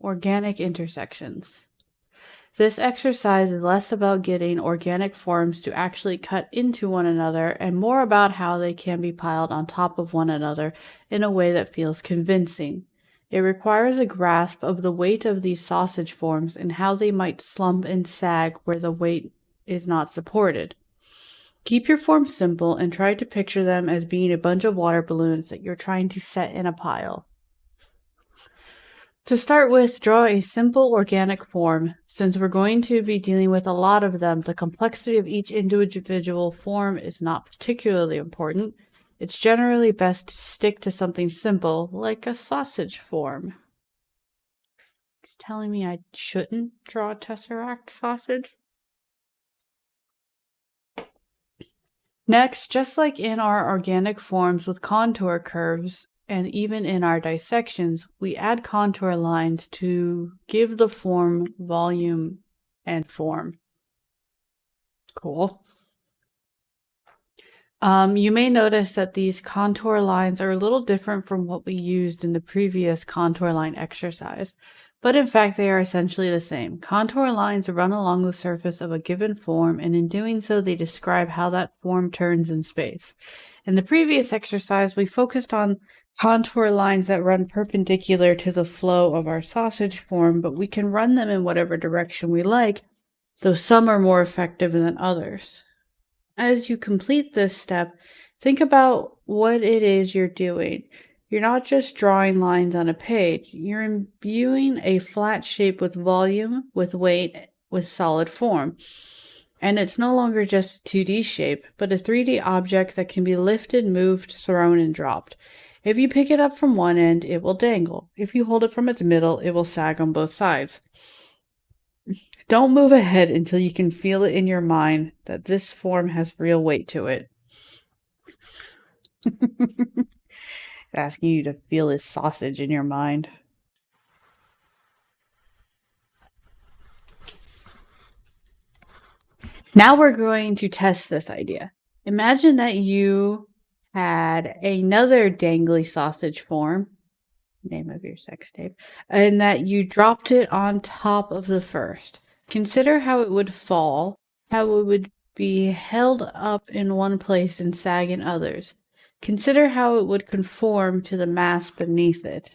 Organic intersections. This exercise is less about getting organic forms to actually cut into one another and more about how they can be piled on top of one another in a way that feels convincing. It requires a grasp of the weight of these sausage forms and how they might slump and sag where the weight is not supported. Keep your forms simple and try to picture them as being a bunch of water balloons that you're trying to set in a pile. To start with, draw a simple organic form. Since we're going to be dealing with a lot of them, the complexity of each individual form is not particularly important. It's generally best to stick to something simple, like a sausage form. It's telling me I shouldn't draw a tesseract sausage. Next, just like in our organic forms with contour curves, and even in our dissections, we add contour lines to give the form volume and form. Cool. You may notice that these contour lines are a little different from what we used in the previous contour line exercise, but in fact they are essentially the same. Contour lines run along the surface of a given form, and in doing so they describe how that form turns in space. In the previous exercise, we focused on contour lines that run perpendicular to the flow of our sausage form, but we can run them in whatever direction we like, though some are more effective than others. As you complete this step, think about what it is you're doing. You're not just drawing lines on a page, you're imbuing a flat shape with volume, with weight, with solid form. And it's no longer just a 2D shape, but a 3D object that can be lifted, moved, thrown, and dropped. If you pick it up from one end, it will dangle. If you hold it from its middle, it will sag on both sides. Don't move ahead until you can feel it in your mind that this form has real weight to it. Asking you to feel this sausage in your mind. Now we're going to test this idea. Imagine that you had another dangly sausage form, name of your sex tape, and that you dropped it on top of the first. Consider how it would fall, how it would be held up in one place and sag in others. Consider how it would conform to the mass beneath it.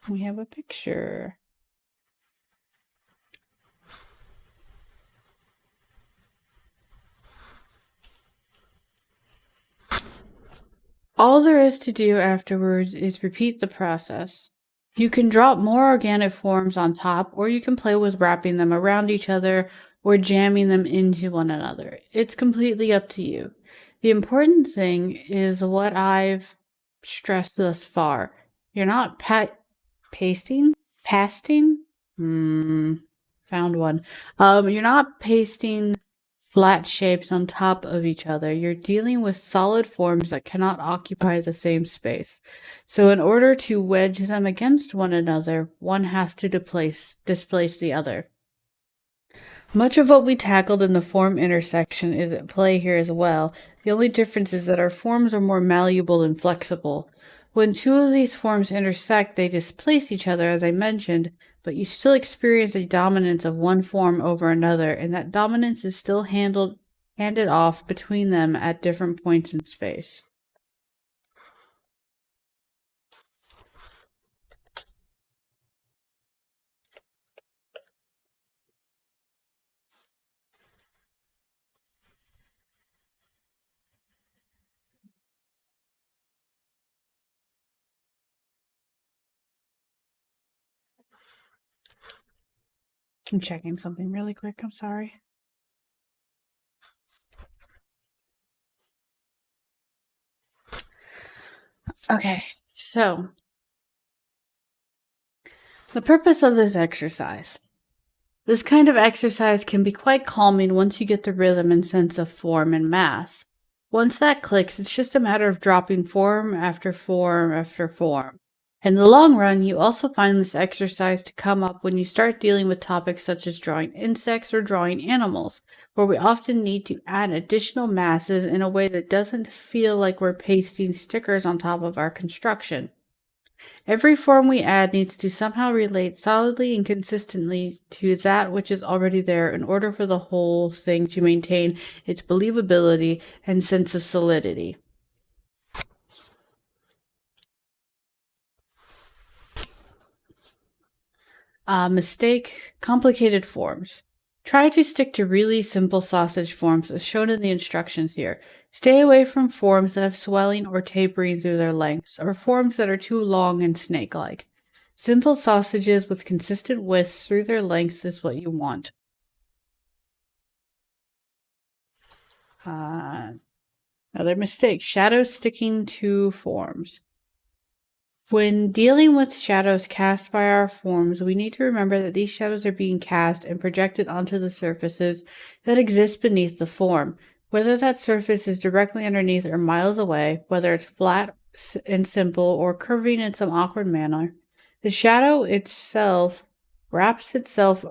We have a picture. All there is to do afterwards is repeat the process. You can drop more organic forms on top, or you can play with wrapping them around each other or jamming them into one another. It's completely up to you. The important thing is what I've stressed thus far. You're not pasting? Found one. You're not pasting flat shapes on top of each other. You're dealing with solid forms that cannot occupy the same space. So in order to wedge them against one another, one has to displace the other. Much of what we tackled in the form intersection is at play here as well. The only difference is that our forms are more malleable and flexible. When two of these forms intersect, they displace each other, as I mentioned, but you still experience a dominance of one form over another, and that dominance is still handed off between them at different points in space. I'm checking something really quick, I'm sorry. Okay, so the purpose of this exercise. This kind of exercise can be quite calming once you get the rhythm and sense of form and mass. Once that clicks, it's just a matter of dropping form after form after form. In the long run, you also find this exercise to come up when you start dealing with topics such as drawing insects or drawing animals, where we often need to add additional masses in a way that doesn't feel like we're pasting stickers on top of our construction. Every form we add needs to somehow relate solidly and consistently to that which is already there in order for the whole thing to maintain its believability and sense of solidity. Mistake complicated forms. Try to stick to really simple sausage forms as shown in the instructions here. Stay away from forms that have swelling or tapering through their lengths, or forms that are too long and snake-like. Simple sausages with consistent widths through their lengths is what you want. Uh, Another mistake, shadows sticking to forms. When dealing with shadows cast by our forms, we need to remember that these shadows are being cast and projected onto the surfaces that exist beneath the form. Whether that surface is directly underneath or miles away, whether it's flat and simple or curving in some awkward manner, the shadow itself wraps itself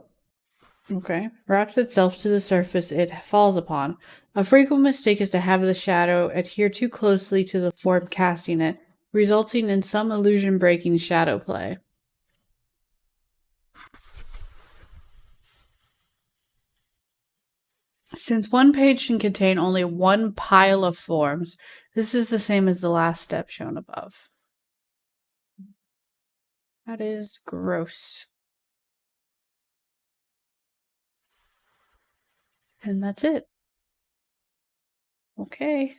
wraps itself to the surface it falls upon. A frequent mistake is to have the shadow adhere too closely to the form casting it, resulting in some illusion breaking shadow play. Since one page can contain only one pile of forms, this is the same as the last step shown above. That is gross. And that's it. Okay.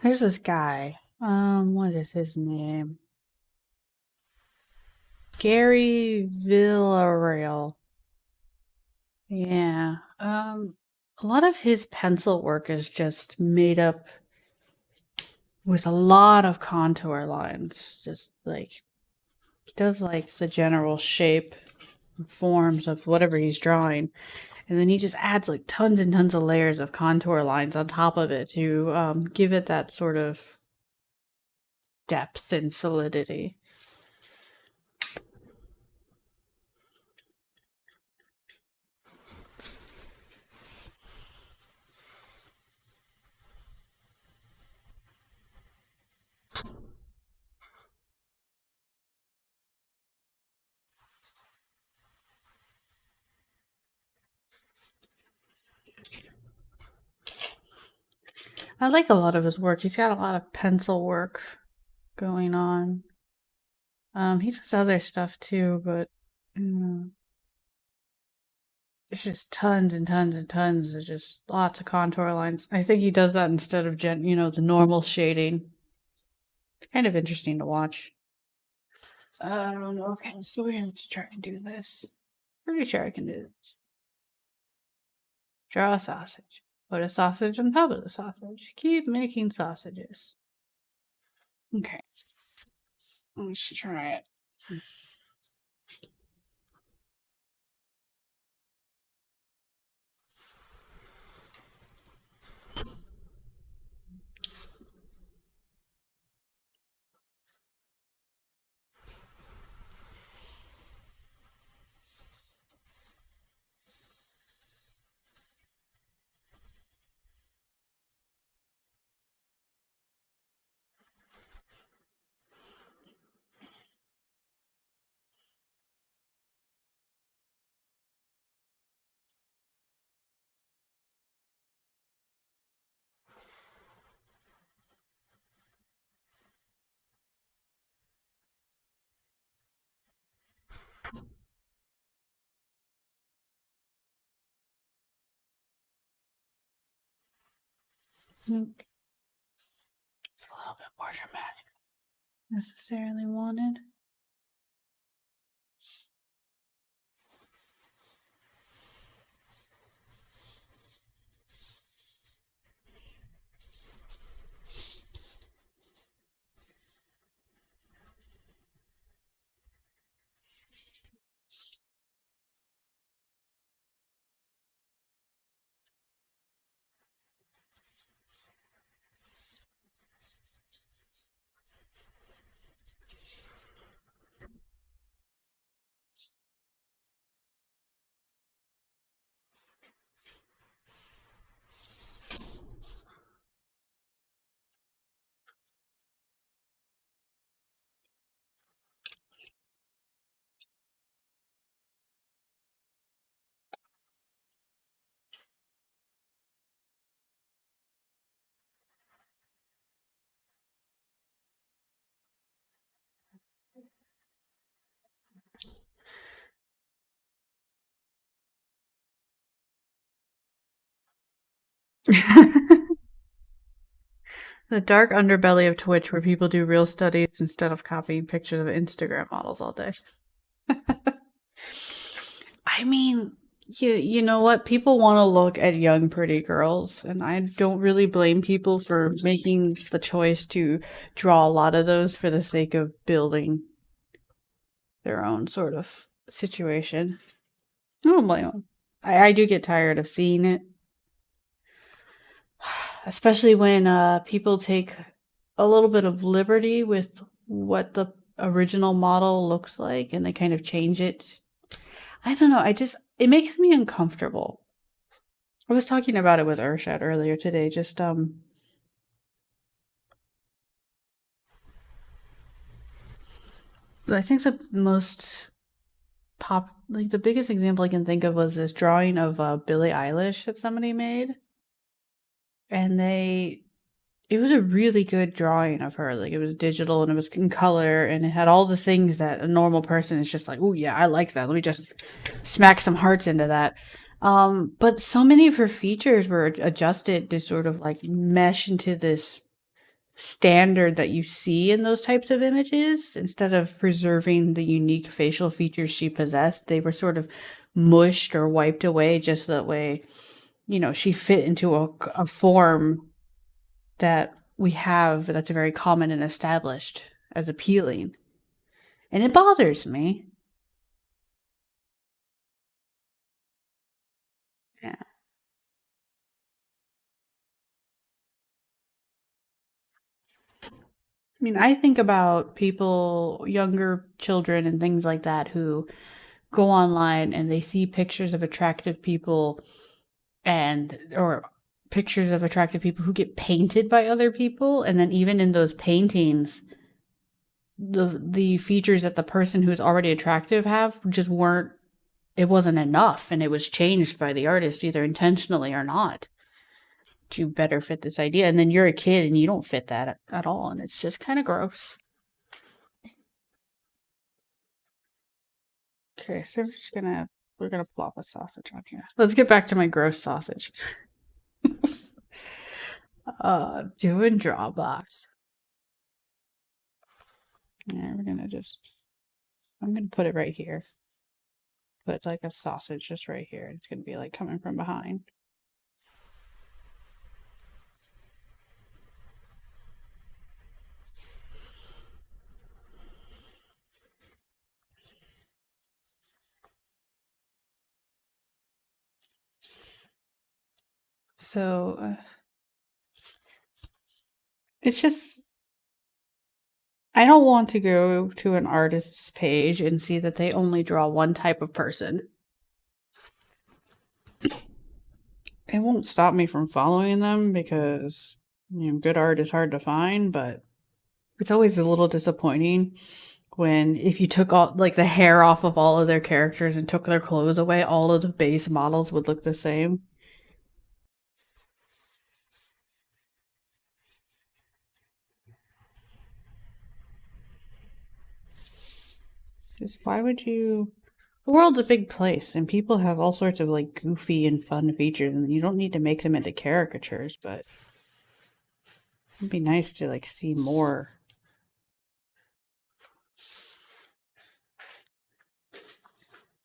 There's this guy. What is his name? Gary Villarreal. Yeah. A lot of his pencil work is just made up with a lot of contour lines. Just like he does like the general shape and forms of whatever he's drawing. And then he just adds like tons and tons of layers of contour lines on top of it to give it that sort of depth and solidity. I like a lot of his work. He's got a lot of pencil work going on. He does other stuff too, but it's just tons and tons and tons of just lots of contour lines. I think he does that instead of the normal shading. It's kind of interesting to watch. I don't know. Okay, so we have to try and do this. Pretty sure I can do this. Draw a sausage. Put a sausage on top of the sausage. Keep making sausages. Okay, let's try it. Okay. It's a little bit more dramatic than necessarily wanted. The dark underbelly of Twitch where people do real studies instead of copying pictures of Instagram models all day. I mean, you know what? People want to look at young, pretty girls, and I don't really blame people for making the choice to draw a lot of those for the sake of building their own sort of situation. I don't blame them. I do get tired of seeing it, especially when people take a little bit of liberty with what the original model looks like and they kind of change it. I don't know. It makes me uncomfortable. I was talking about it with Urshad earlier today. I think the most like the biggest example I can think of was this drawing of Billie Eilish that somebody made, and it was a really good drawing of her. Like it was digital and it was in color and it had all the things that a normal person is just like, oh yeah, I like that. Let me just smack some hearts into that. But so many of her features were adjusted to sort of like mesh into this standard that you see in those types of images. Instead of preserving the unique facial features she possessed, they were sort of mushed or wiped away just that way, she fit into a form that we have that's very common and established as appealing. And it bothers me. Yeah. I mean, I think about people, younger children and things like that, who go online and they see pictures of attractive people or pictures of attractive people who get painted by other people. And then even in those paintings, the features that the person who's already attractive have just weren't, it wasn't enough. And it was changed by the artist either intentionally or not to better fit this idea. And then you're a kid and you don't fit that at all. And it's just kind of gross. Okay, so we're gonna plop a sausage on here. Let's get back to my gross sausage. Doing Drawbox. Yeah, I'm gonna put it right here. Put like a sausage just right here. It's gonna be like coming from behind. So it's just, I don't want to go to an artist's page and see that they only draw one type of person. It won't stop me from following them because good art is hard to find, but it's always a little disappointing when if you took all like the hair off of all of their characters and took their clothes away, all of the base models would look the same. Just why would you? The world's a big place, and people have all sorts of like goofy and fun features, and you don't need to make them into caricatures, but it'd be nice to like see more.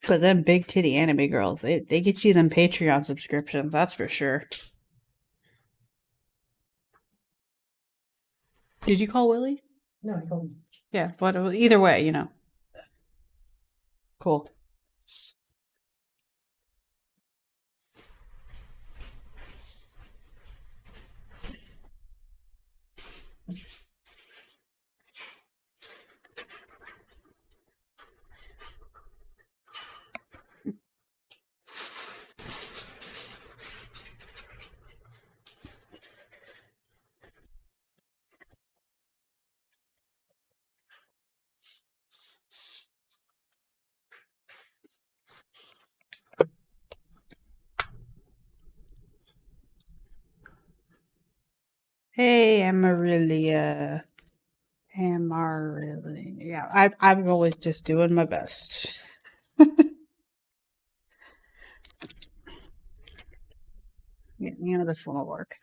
But then big titty anime girls, they get you them Patreon subscriptions, that's for sure. Did you call Willie? No, I called. Yeah, but either way, Cool. Hey, Amarillia. Amarillia. Yeah, I'm always just doing my best. Yeah, this one will work.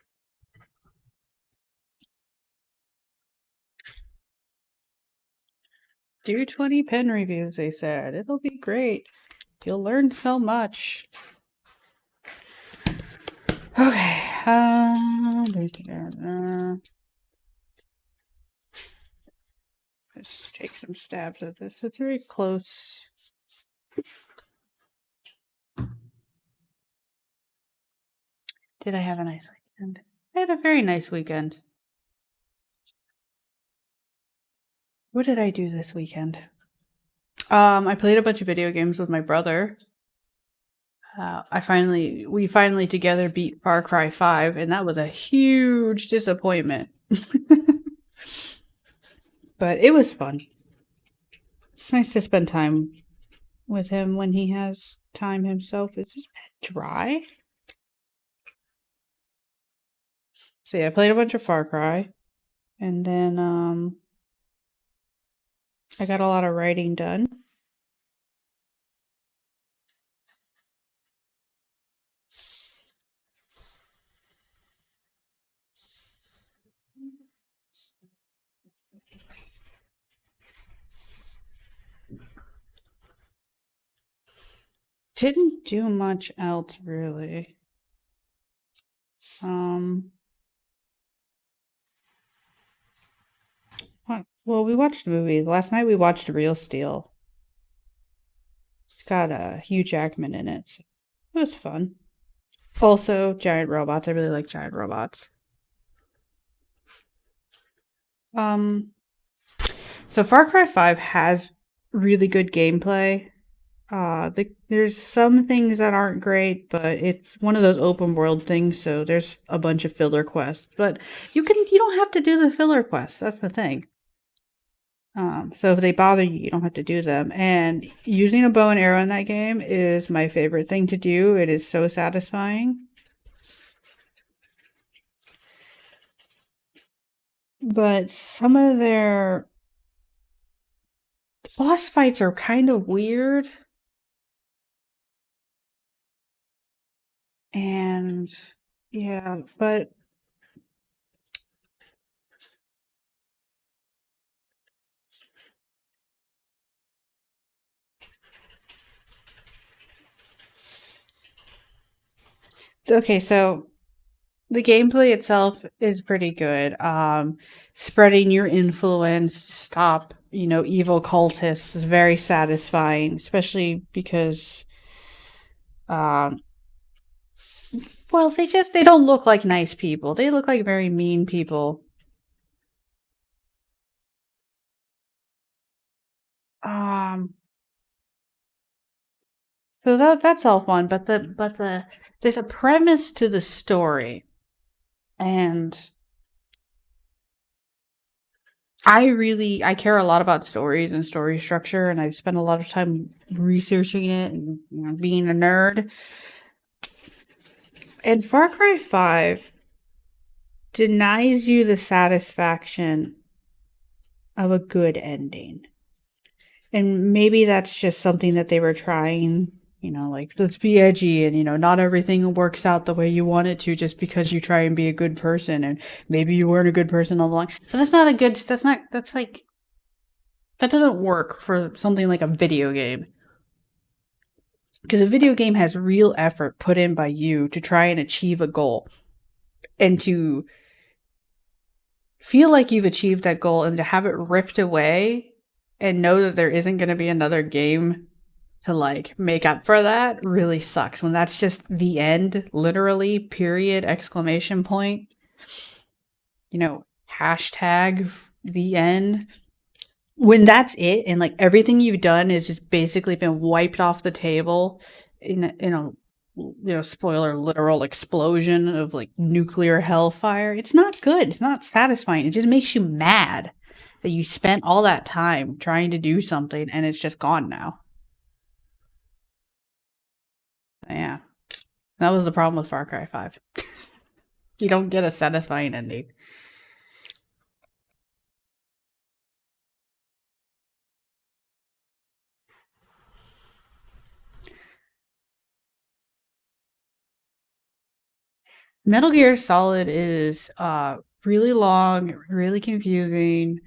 Do 20 pen reviews, they said. It'll be great. You'll learn so much. Okay. Let's take some stabs at this. It's very close. Did I have a nice weekend? I had a very nice weekend. What did I do this weekend? I played a bunch of video games with my brother. We finally together beat Far Cry 5, and that was a huge disappointment. But it was fun. It's nice to spend time with him when he has time himself. Is this pen dry? So yeah, I played a bunch of Far Cry, and then I got a lot of writing done. Didn't do much else really. Well, we watched movies. Last night we watched Real Steel. It's got Hugh Jackman in it. So it was fun. Also, giant robots. I really like giant robots. So Far Cry 5 has really good gameplay. There's some things that aren't great, but it's one of those open world things, so there's a bunch of filler quests. But you don't have to do the filler quests. That's the thing. So if they bother you, you don't have to do them. And using a bow and arrow in that game is my favorite thing to do. It is so satisfying. But some of their boss fights are kind of weird. And yeah, but okay, so the gameplay itself is pretty good. Spreading your influence to stop, evil cultists is very satisfying, especially because, um, well, they don't look like nice people. They look like very mean people. Um, so that's all fun, but there's a premise to the story, and I care a lot about stories and story structure, and I've spent a lot of time researching it and being a nerd. And Far Cry 5 denies you the satisfaction of a good ending. And maybe that's just something that they were trying, like, let's be edgy and, not everything works out the way you want it to just because you try and be a good person. And maybe you weren't a good person all along. But that doesn't work for something like a video game. Because a video game has real effort put in by you to try and achieve a goal. And to feel like you've achieved that goal and to have it ripped away and know that there isn't going to be another game to like make up for that really sucks. When that's just the end, literally, period, exclamation point, hashtag the end. When that's it and like everything you've done is just basically been wiped off the table in a spoiler, literal explosion of like nuclear hellfire. It's not good. It's not satisfying. It just makes you mad that you spent all that time trying to do something and it's just gone now. Yeah. That was the problem with Far Cry 5. You don't get a satisfying ending. Metal Gear Solid is really long, really confusing,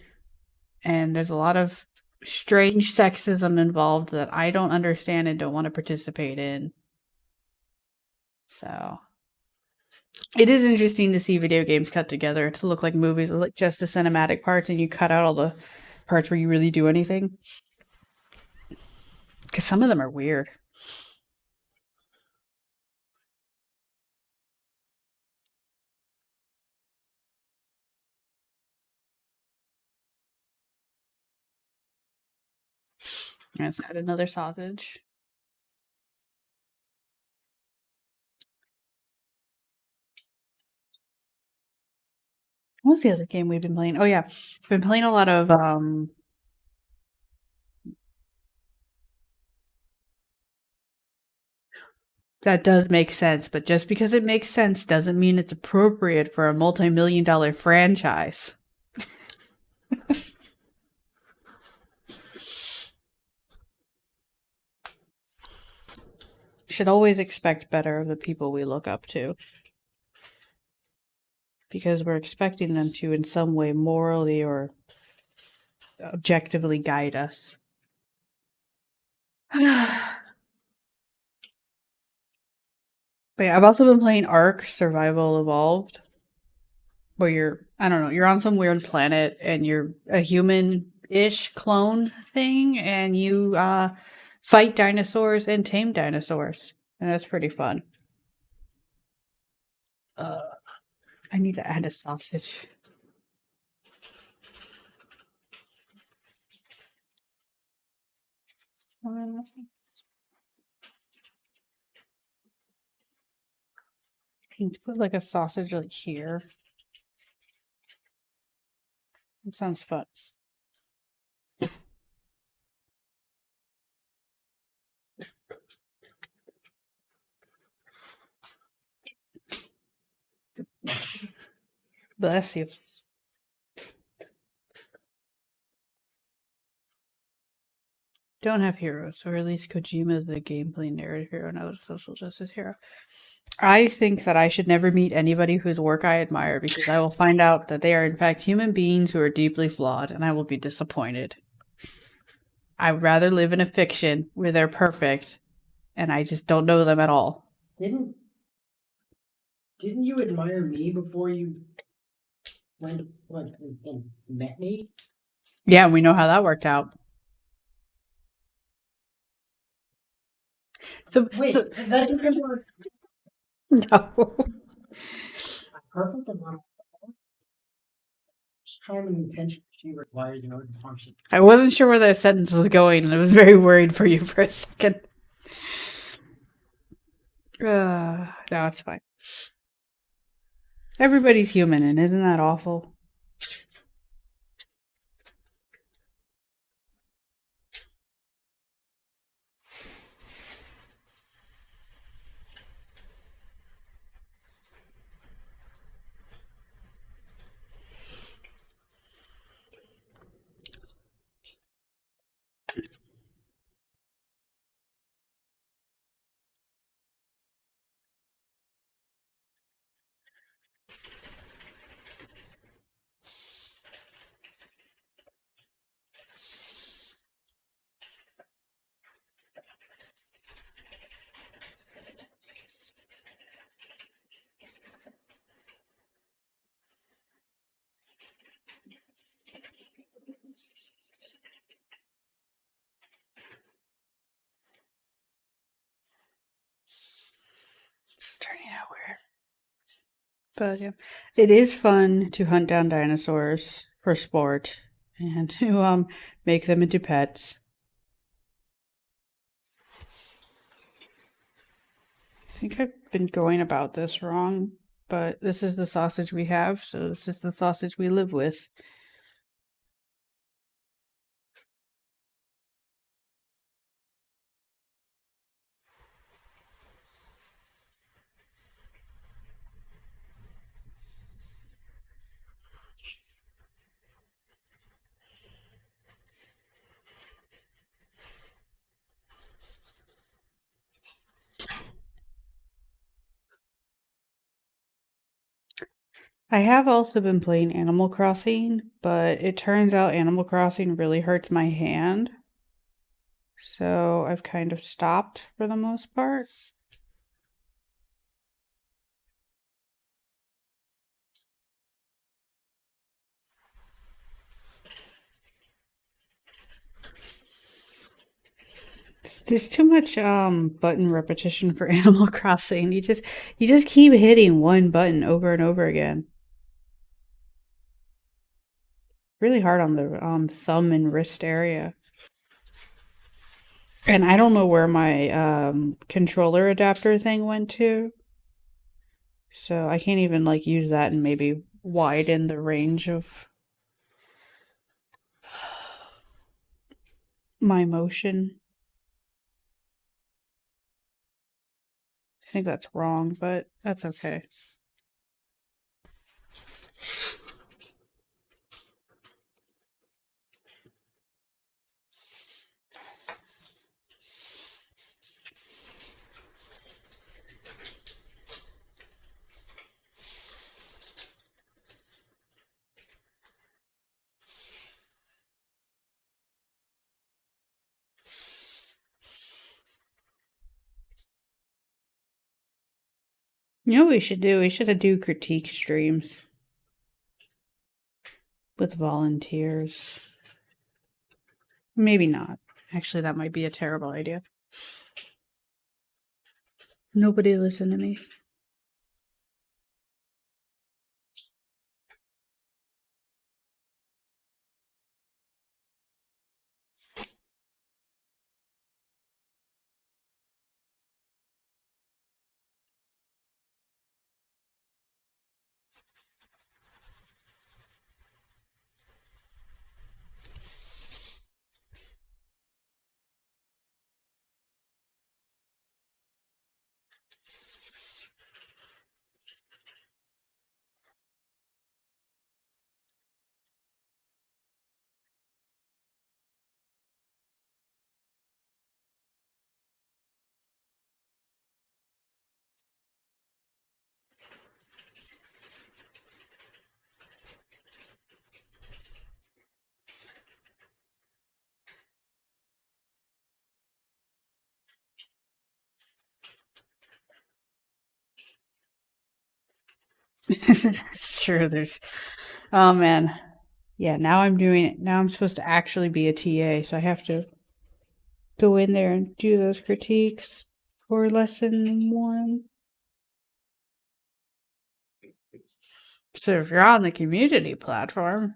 and there's a lot of strange sexism involved that I don't understand and don't want to participate in. So it is interesting to see video games cut together to look like movies with like just the cinematic parts, and you cut out all the parts where you really do anything. Because some of them are weird. Let's add another sausage. What's the other game we've been playing? Oh yeah, we've been playing a lot of that does make sense, but just because it makes sense doesn't mean it's appropriate for a multi-million-dollar franchise. Should always expect better of the people we look up to, because we're expecting them to in some way morally or objectively guide us. But yeah, I've also been playing Ark Survival Evolved, where you're, I don't know, you're on some weird planet and you're a human-ish clone thing, and you fight dinosaurs and tame dinosaurs, and that's pretty fun. Uh, I need to add a sausage. I need to put like a sausage like here. It sounds fun. Bless you. Don't have heroes, or at least Kojima is the gameplay narrative hero, not a social justice hero. I think that I should never meet anybody whose work I admire, because I will find out that they are in fact human beings who are deeply flawed, and I will be disappointed. I would rather live in a fiction where they're perfect and I just don't know them at all. Didn't didn't you admire me before you went and met me? Yeah, we know how that worked out. So Wait, so that's because we're no. perfect amount of time and attention she requires in order to function. I wasn't sure where that sentence was going, and I was very worried for you for a second. No, it's fine. Everybody's human, and isn't that awful? It's turning out weird. But yeah, it is fun to hunt down dinosaurs for sport and to make them into pets. I think I've been going about this wrong, but this is the sausage we have, so this is the sausage we live with. I have also been playing Animal Crossing, but it turns out Animal Crossing really hurts my hand. So I've kind of stopped for the most part. There's too much button repetition for Animal Crossing. You just keep hitting one button over and over again. Really hard on the thumb and wrist area. And I don't know where my controller adapter thing went to. So I can't even like use that and maybe widen the range of my motion. I think that's wrong, but that's okay. You know what we should do? We should do critique streams with volunteers. Maybe not. Actually, that might be a terrible idea. Nobody listen to me. That's true. Oh man. Yeah, now I'm doing it. Now I'm supposed to actually be a TA, so I have to go in there and do those critiques for lesson 1. So if you're on the community platform,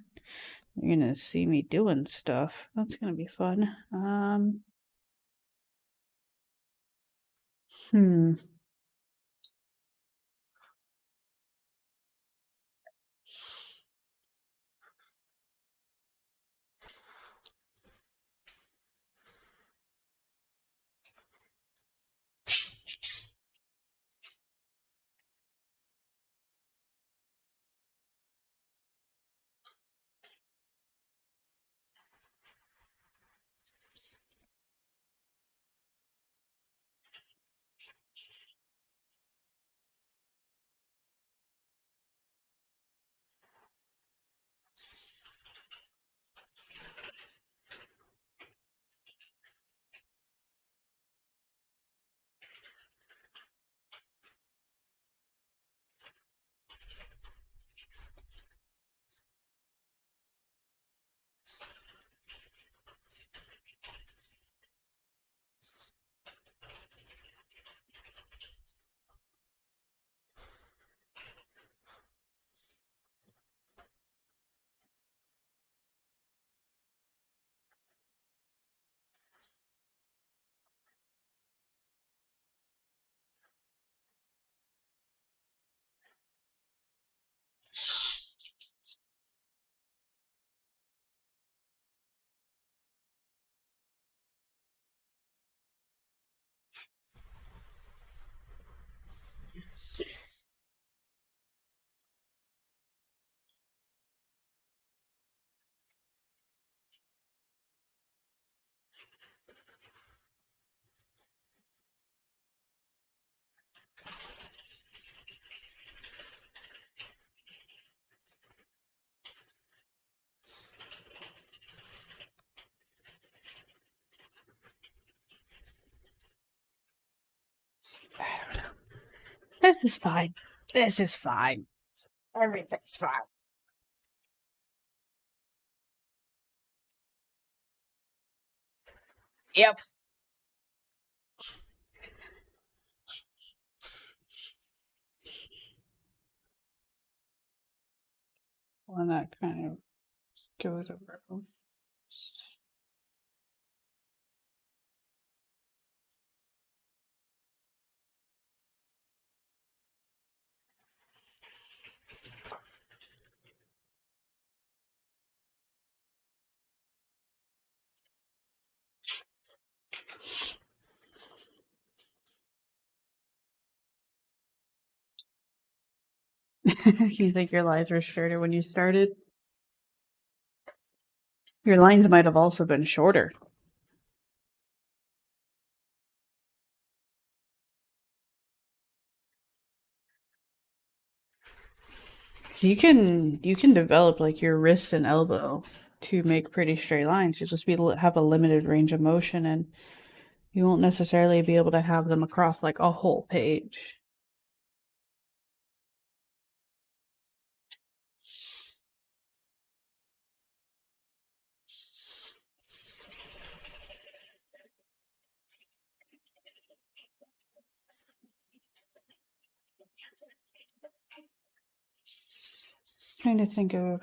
you're gonna see me doing stuff. That's gonna be fun. Hmm. This is fine. This is fine. Everything's fine. Yep. Well, that kind of goes over. You think your lines were shorter when you started? Your lines might have also been shorter. You can develop like your wrist and elbow to make pretty straight lines. You just have a limited range of motion, and you won't necessarily be able to have them across like a whole page. Trying to think of.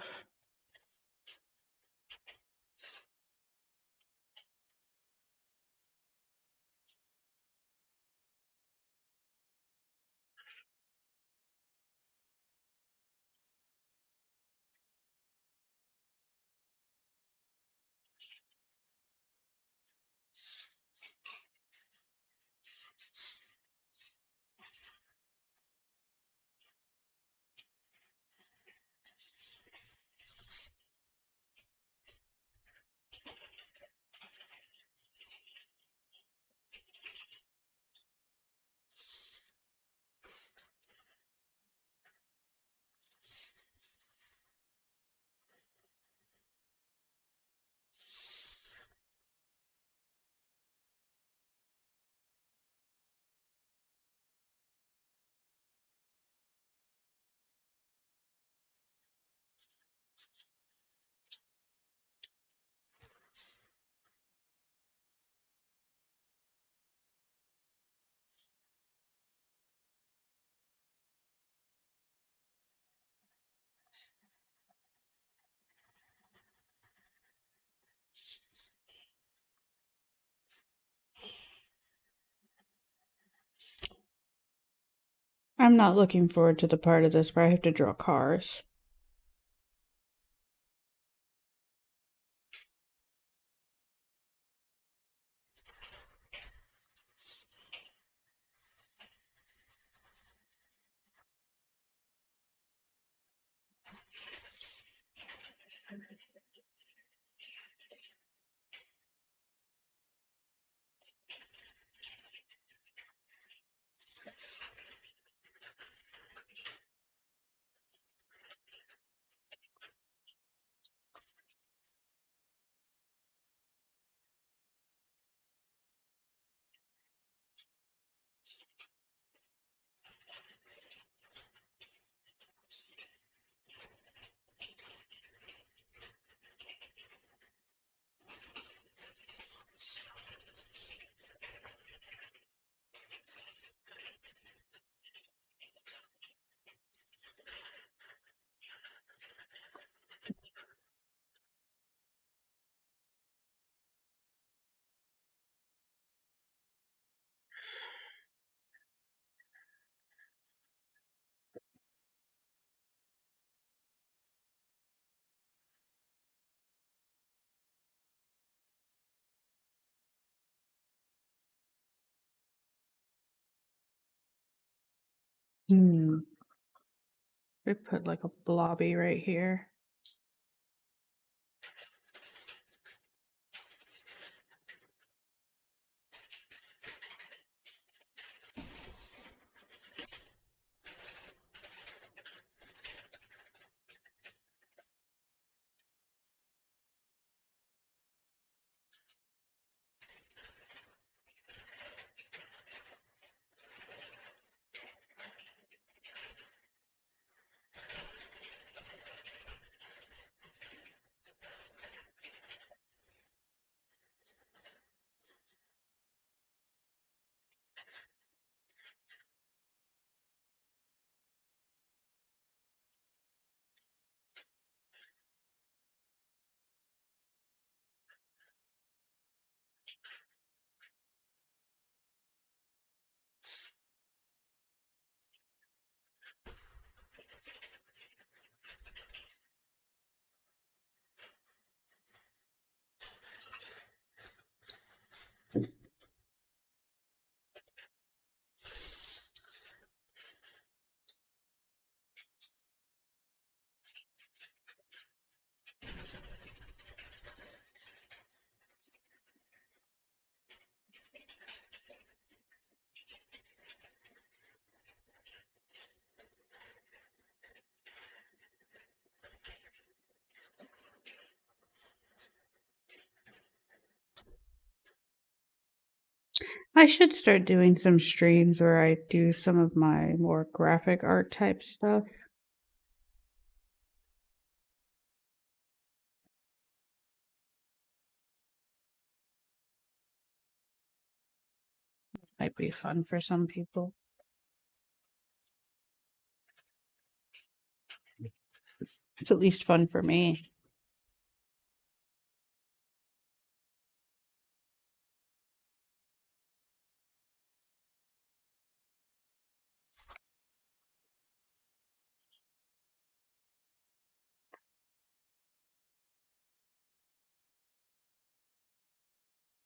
I'm not looking forward to the part of this where I have to draw cars. We put like a blobby right here. I should start doing some streams where I do some of my more graphic art type stuff. Might be fun for some people. It's at least fun for me.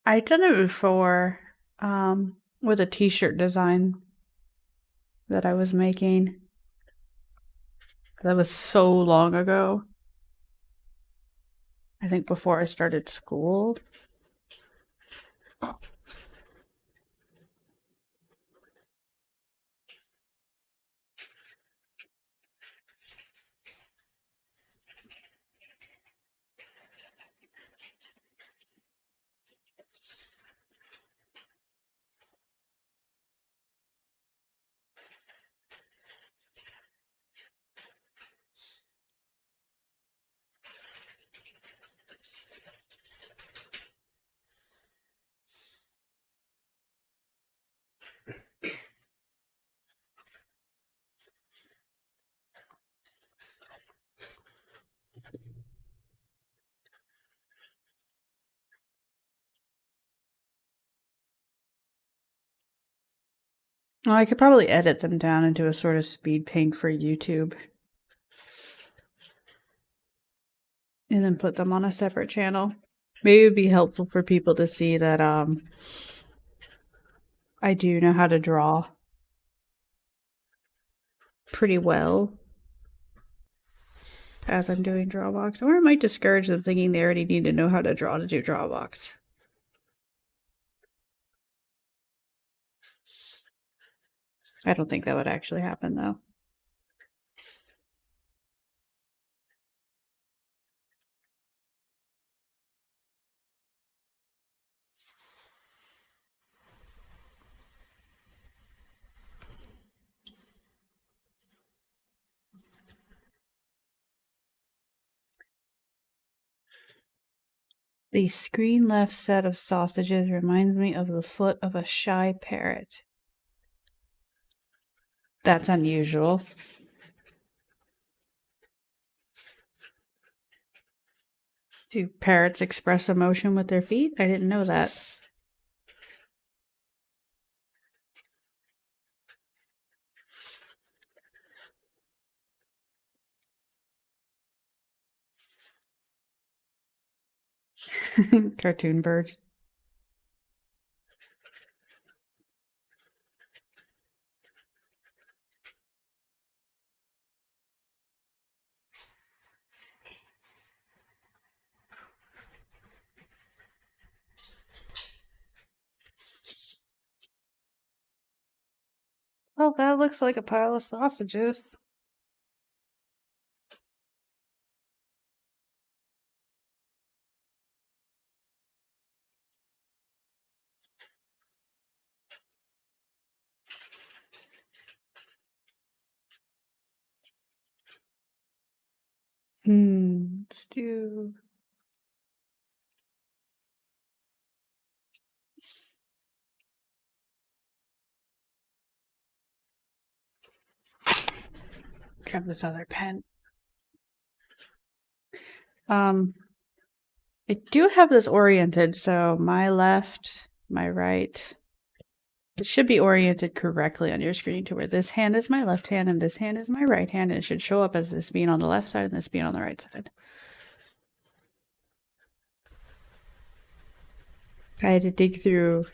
I've done it before with a t-shirt design that I was making. That was so long ago. I think before I started school. Well, I could probably edit them down into a sort of speed paint for YouTube. And then put them on a separate channel. Maybe it would be helpful for people to see that I do know how to draw pretty well as I'm doing Drawabox. Or it might discourage them thinking they already need to know how to draw to do Drawabox. I don't think that would actually happen though. The screen left set of sausages reminds me of the foot of a shy parrot. That's unusual. Do parrots express emotion with their feet? I didn't know that. Cartoon birds. Well, that looks like a pile of sausages. Stew. Grab this other pen. I do have this oriented, so my left, my right. It should be oriented correctly on your screen to where this hand is my left hand and this hand is my right hand, and it should show up as this being on the left side and this being on the right side. I had to dig through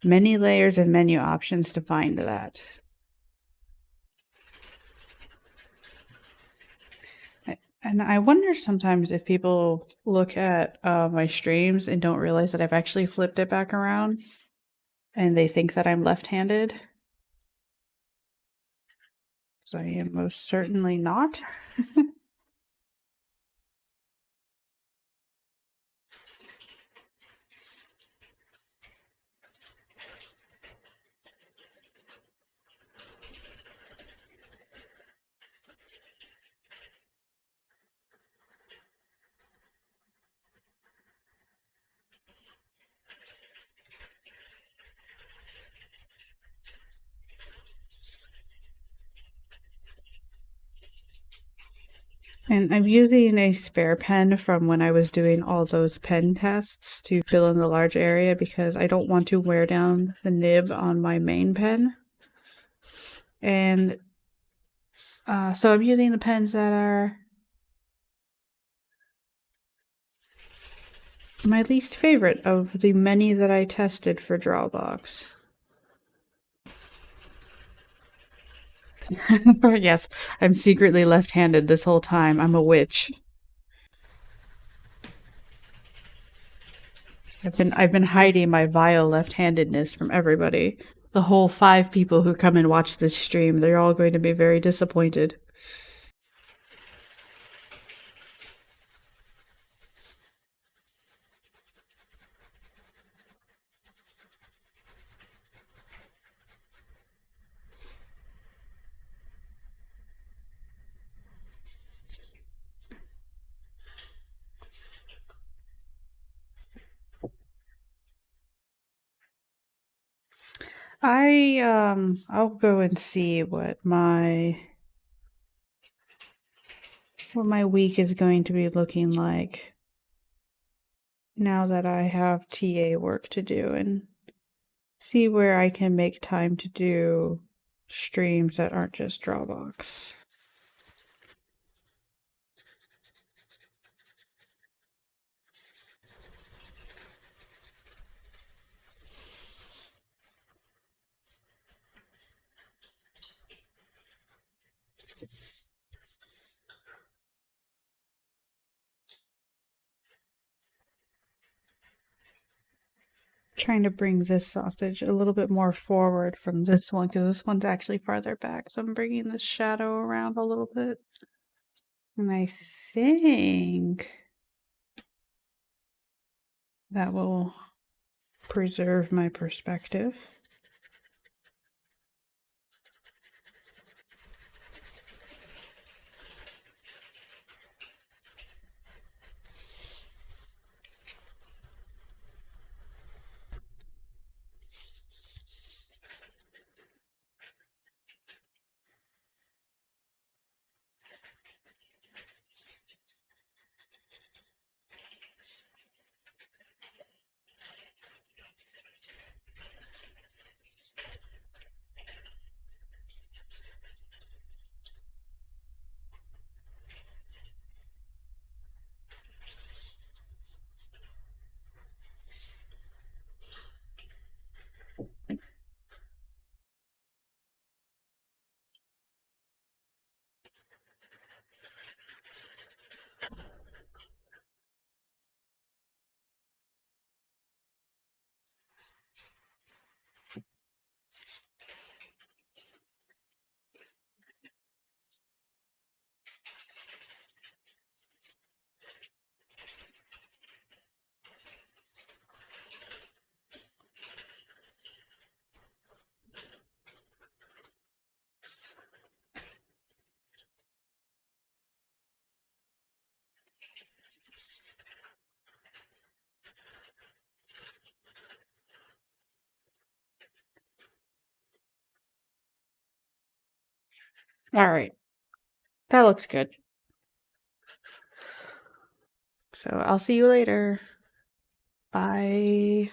many layers and menu options to find that. And I wonder sometimes if people look at my streams and don't realize that I've actually flipped it back around and they think that I'm left-handed. So I am most certainly not. And I'm using a spare pen from when I was doing all those pen tests to fill in the large area because I don't want to wear down the nib on my main pen. And so I'm using the pens that are my least favorite of the many that I tested for Drawabox. Yes, I'm secretly left-handed this whole time. I'm a witch. I've been hiding my vile left-handedness from everybody. The whole 5 people who come and watch this stream, they're all going to be very disappointed. I'll go and see what my week is going to be looking like now that I have TA work to do and see where I can make time to do streams that aren't just Drawbox. Trying to bring this sausage a little bit more forward from this one because this one's actually farther back. So I'm bringing the shadow around a little bit. And I think that will preserve my perspective. All right. That looks good. So I'll see you later. Bye.